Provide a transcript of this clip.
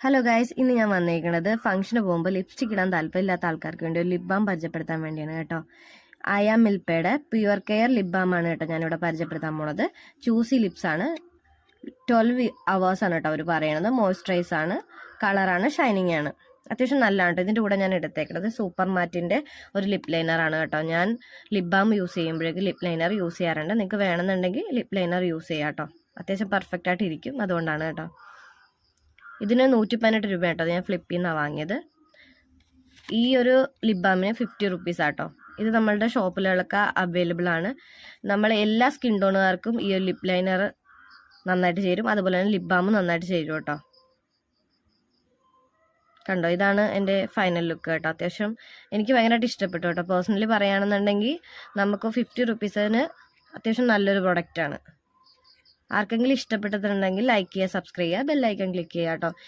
Hello guys, ഇന്ന് ഞാൻ വന്നേക്കുന്നത് ഫംഗ്ഷന് പോകുമ്പോൾ ലിപ്സ്റ്റിക് ഇടാൻ താല്പര്യമില്ലാത്ത ആൾക്കാർക്ക് വേണ്ടി ഒരു ലിപ് ബാം പരിചയപ്പെടുത്താൻ വേണ്ടിയാണ് കേട്ടോ. ആയ മിൽപ്പയുടെ പ്യുവർ കെയർ ലിപ് ബാം ആണ് കേട്ടോ ഞാനിവിടെ പരിചയപ്പെടുത്താൻ പോണത്. ചൂസി ലിപ്സ് ആണ്, 12 hours ആണ് കേട്ടോ അവർ പറയണത്. മോയ്സ്ചറൈസ് ആണ്, കളറാണ്, ഷൈനിങ് ആണ്, അത്യാവശ്യം നല്ലതാണ് കേട്ടോ. ഇതിൻ്റെ കൂടെ ഞാൻ എടുത്തേക്കുന്നത് സൂപ്പർ മാറ്റിൻ്റെ ഒരു ലിപ് ലൈനർ ആണ് കേട്ടോ. ഞാൻ ലിപ് ബാം യൂസ് ചെയ്യുമ്പോഴേക്കും ലിപ് ലൈനർ യൂസ് ചെയ്യാറുണ്ട്. നിങ്ങൾക്ക് വേണമെന്നുണ്ടെങ്കിൽ ലിപ് ലൈനർ യൂസ് ചെയ്യാം കേട്ടോ. അത്യാവശ്യം പെർഫെക്റ്റ് ആയിട്ട് ഇരിക്കും, അതുകൊണ്ടാണ് കേട്ടോ. ഇതിന് 118 രൂപ കേട്ടോ, ഞാൻ ഫ്ലിപ്പിൽ നിന്നാണ് വാങ്ങിയത്. ഈ ഒരു ലിപ് ബാമിന് 50 റുപ്പീസ് ആട്ടോ. ഇത് നമ്മളുടെ ഷോപ്പിലുകളൊക്കെ അവൈലബിൾ ആണ്. നമ്മൾ എല്ലാ സ്കിൻ ടോണുകാർക്കും ഈ ഒരു ലിപ് ലൈനർ നന്നായിട്ട് ചേരും, അതുപോലെ തന്നെ ലിപ് ബാമും നന്നായിട്ട് ചേരും കേട്ടോ. കണ്ടോ, ഇതാണ് എൻ്റെ ഫൈനൽ ലുക്ക് കേട്ടോ. അത്യാവശ്യം എനിക്ക് ഭയങ്കരമായിട്ട് ഇഷ്ടപ്പെട്ടു കേട്ടോ. പേഴ്സണലി പറയുകയാണെന്നുണ്ടെങ്കിൽ നമുക്ക് 50 റുപ്പീസിന് അത്യാവശ്യം നല്ലൊരു പ്രൊഡക്റ്റാണ്. ആർക്കെങ്കിലും ഇഷ്ടപ്പെട്ടിട്ടുണ്ടെങ്കിൽ ലൈക്ക് ചെയ്യുക, സബ്സ്ക്രൈബ് ചെയ്യുക, ബെല്ലൈക്കൺ ക്ലിക്ക് ചെയ്യുക കേട്ടോ.